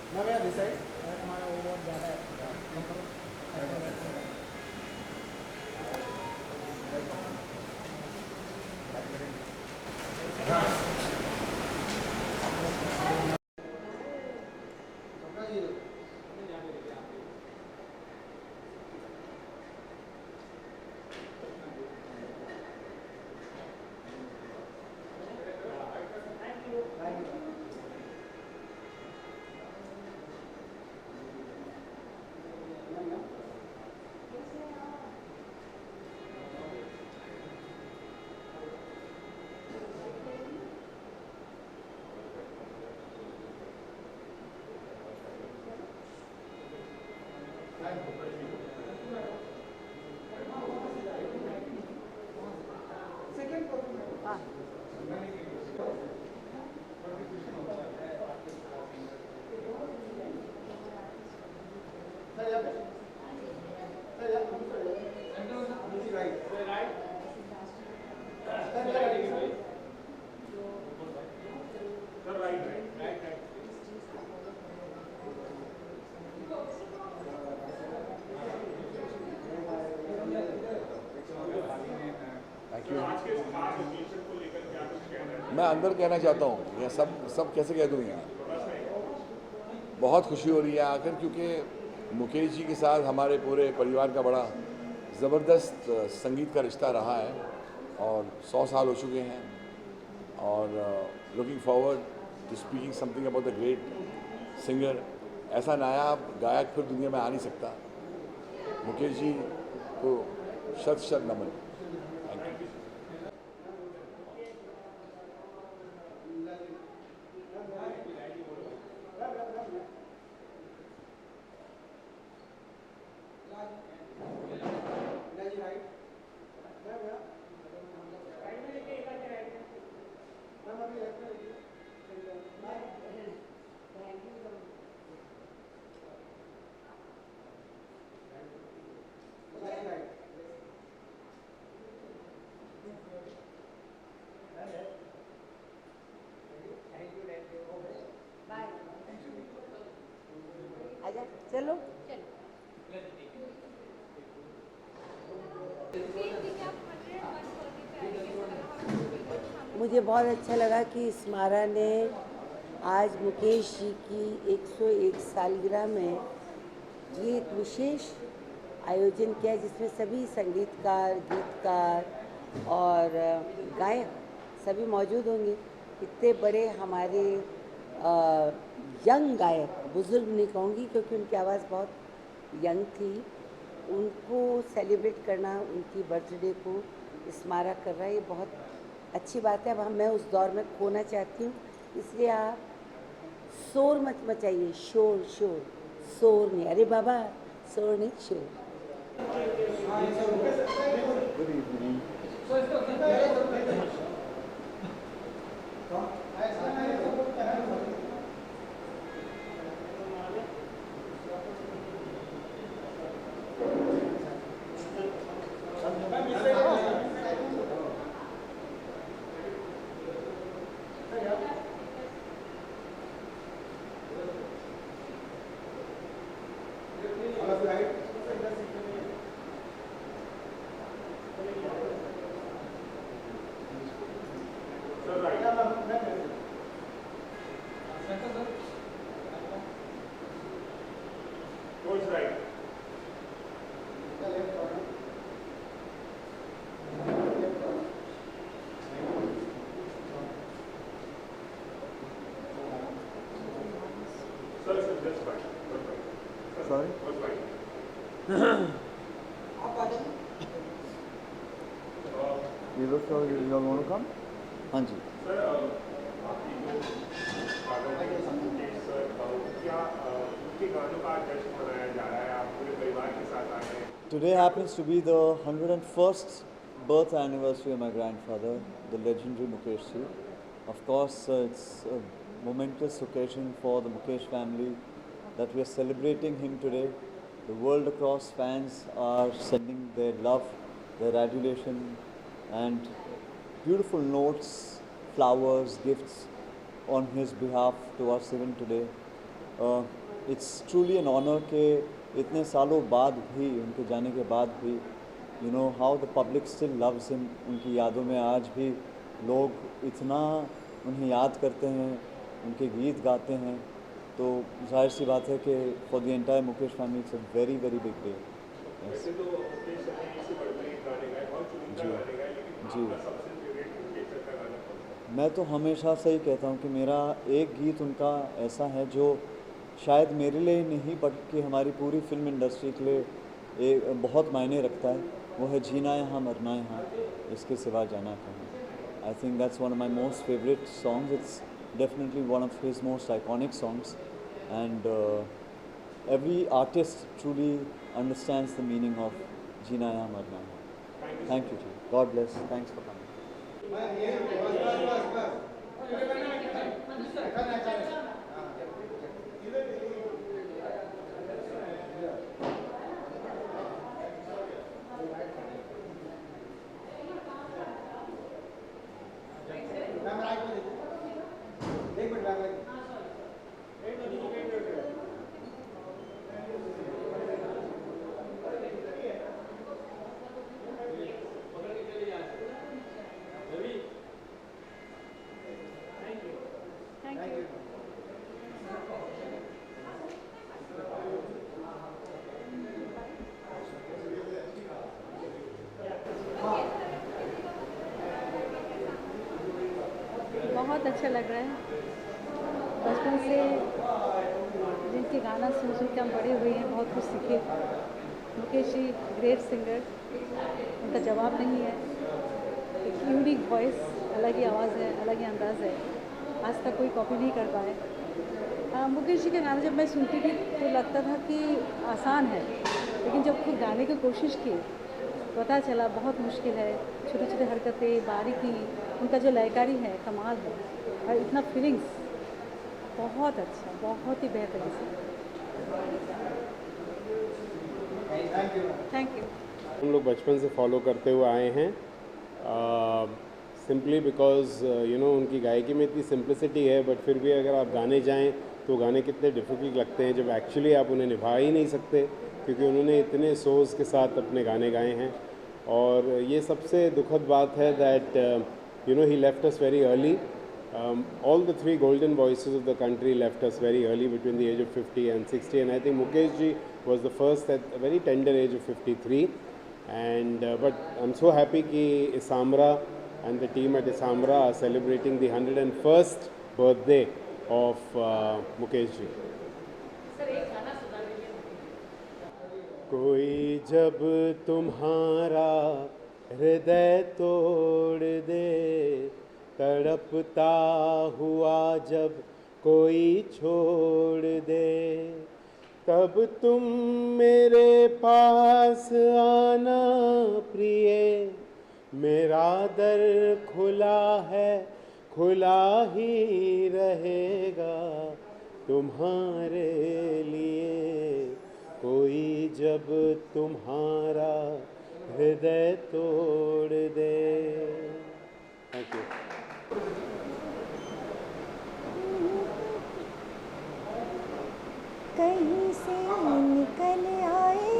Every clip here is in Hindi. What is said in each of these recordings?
Thank you. मैं अंदर कहना चाहता हूँ, यह सब सब कैसे कह दूँ यहाँ। बहुत खुशी हो रही है आकर, क्योंकि मुकेश जी के साथ हमारे पूरे परिवार का बड़ा ज़बरदस्त संगीत का रिश्ता रहा है और 100 साल हो चुके हैं। और looking forward to speaking something about the great singer. ऐसा नायाब गायक फिर दुनिया में आ नहीं सकता। मुकेश जी को शत शत नमन। Thank you. आजा चलो। मुझे बहुत अच्छा लगा कि स्मारा ने आज मुकेश जी की 101 सालगिरह में ये एक विशेष आयोजन किया, जिसमें सभी संगीतकार, गीतकार और गायक सभी मौजूद होंगे। इतने बड़े हमारे यंग गायक, बुज़ुर्ग नहीं कहूँगी क्योंकि उनकी आवाज़ बहुत यंग थी, उनको सेलिब्रेट करना, उनकी बर्थडे को स्मारक कर रहा है, ये बहुत अच्छी बात है। अब मैं उस दौर में खोना चाहती हूँ, इसलिए आप शोर मत मचाइए। शोर शोर शोर नहीं, अरे बाबा शोर नहीं, शोर। Good evening. Sorry? You don't want to come? हाँ जी। Today happens to be the 101st birth anniversary of my grandfather, the legendary Mukesh Ji. Of course, it's a momentous occasion for the Mukesh family that we are celebrating him today. The world across fans are sending their love, their adulation and beautiful notes, flowers, gifts on his behalf to us even today. It's truly an honour के इतने सालों बाद भी, उनके जाने के बाद भी, you know how the public still loves him. उनकी यादों में आज भी लोग इतना उन्हें याद करते हैं, उनके गीत गाते हैं। तो जाहिर सी बात है कि for the entire Mukesh family it's a very very big day. जी, मैं तो हमेशा से ही कहता हूँ कि मेरा एक गीत उनका ऐसा है जो शायद मेरे लिए ही नहीं बल्कि हमारी पूरी फिल्म इंडस्ट्री के लिए एक बहुत मायने रखता है। वो है जीना यहाँ मरना यहाँ, इसके सिवा जाना कहाँ। I think that's one of my most favourite songs. It's definitely one of his most iconic songs and every artist truly understands the meaning of जीना यहाँ मरना यहाँ। Thank you, ji. God bless. Thanks for coming. बहुत अच्छा लग रहा है। बचपन से जिनके गाना सुन सुन के हम बड़े हुए हैं, बहुत कुछ सीखे। मुकेश जी ग्रेट सिंगर, उनका जवाब नहीं है। एक यूनिक वॉइस, अलग ही आवाज़ है, अलग ही अंदाज़ है, आज तक कोई कॉपी नहीं कर पाए। मुकेश जी के गाने जब मैं सुनती थी तो लगता था कि आसान है, लेकिन जब खुद गाने की कोशिश की पता चला बहुत मुश्किल है। छोटी छोटी हरकतें, बारीकी, उनका जो लयकारी है कमाल है, और इतना फीलिंग्स, बहुत अच्छा, बहुत ही बेहतरीन से। Thank you. हम लोग बचपन से फॉलो करते हुए आए हैं, सिंपली बिकॉज यू नो उनकी गायकी में इतनी सिंप्लिसिटी है, बट फिर भी अगर आप गाने जाएं तो गाने कितने डिफ़िकल्ट लगते हैं जब एक्चुअली आप उन्हें निभा ही नहीं सकते, क्योंकि उन्होंने इतने सोच के साथ अपने गाने गाए हैं। और ये सबसे दुखद बात है that you know he left us very early. all the three golden voices of the country left us very early, between the age of 50 and 60, and I think Mukesh ji was the first at a very tender age of 53. And but I'm so happy ki Isamra and the team at Isamra are celebrating the 101st birthday of Mukesh ji. कोई जब तुम्हारा हृदय तोड़ दे, तड़पता हुआ जब कोई छोड़ दे, तब तुम मेरे पास आना प्रिय, मेरा दर खुला है, खुला ही रहेगा तुम्हारे लिए। कोई जब तुम्हारा हृदय तोड़ दे। Thank you. कहीं से निकल आए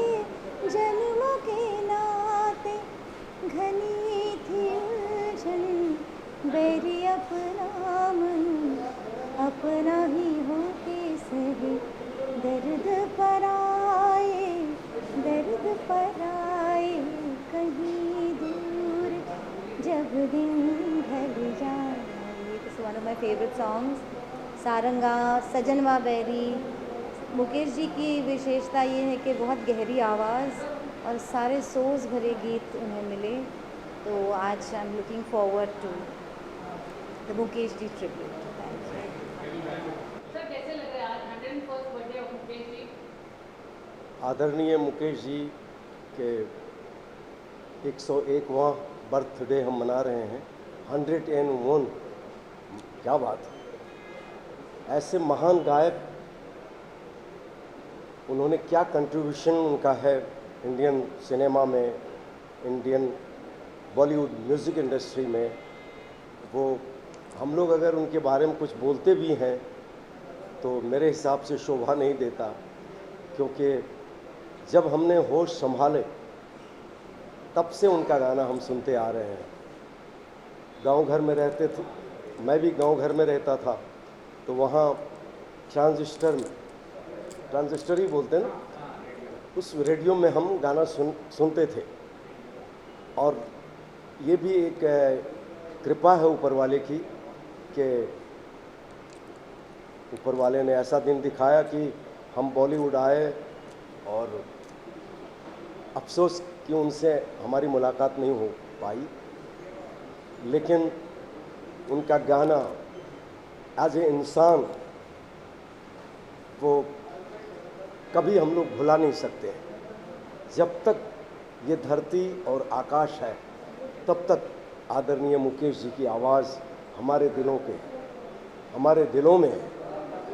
जन्म के नाते, घनी थी उलझन बैरी अपना मन, अपना ही होके सही दर्द पर आए, दर्द पर आए कहीं दूर जब दिन ढल जाए। This is one of my favourite songs. Saranga, सजनवा बैरी। मुकेश जी की विशेषता ये है कि बहुत गहरी आवाज़ और सारे सोज भरे गीत उन्हें मिले। तो आज I am looking forward to the Mukesh ji tribute. Sir कैसे लग रहा है आज 101st birthday of Mukesh ji? आदरणीय मुकेश जी के 101वां बर्थडे हम मना रहे हैं। 101, क्या बात है। ऐसे महान गायक, उन्होंने क्या कंट्रीब्यूशन उनका है इंडियन सिनेमा में, इंडियन बॉलीवुड म्यूज़िक इंडस्ट्री में। वो हम लोग अगर उनके बारे में कुछ बोलते भी हैं तो मेरे हिसाब से शोभा नहीं देता, क्योंकि जब हमने होश संभाले तब से उनका गाना हम सुनते आ रहे हैं। गांव घर में रहते थे, मैं भी गांव घर में रहता था, तो वहाँ ट्रांजिस्टर ही बोलते हैं ना, उस रेडियो में हम गाना सुनते थे। और ये भी एक कृपा है ऊपर वाले की कि ऊपर वाले ने ऐसा दिन दिखाया कि हम बॉलीवुड आए, और अफसोस कि उनसे हमारी मुलाकात नहीं हो पाई, लेकिन उनका गाना एज ए इंसान वो कभी हम लोग भुला नहीं सकते। जब तक ये धरती और आकाश है तब तक आदरणीय मुकेश जी की आवाज़ हमारे दिलों में है,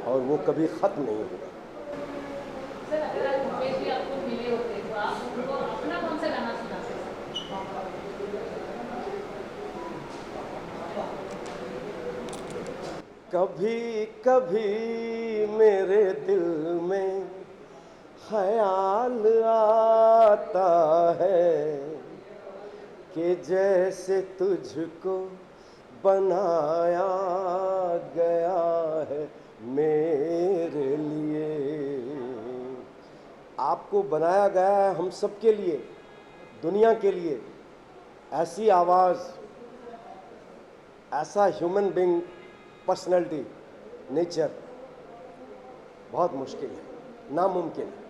और वो कभी ख़त्म नहीं होगा। सर, अगर आज मुकेश जी आपको मिले होते तो आप उनको अपना कौन सा गाना सुनाते? कभी कभी मेरे दिल में ख्याल आता है कि जैसे तुझको बनाया गया है मेरे लिए। आपको बनाया गया है हम सब के लिए, दुनिया के लिए। ऐसी आवाज़, ऐसा ह्यूमन बीइंग, पर्सनैलिटी, नेचर बहुत मुश्किल है, नामुमकिन है।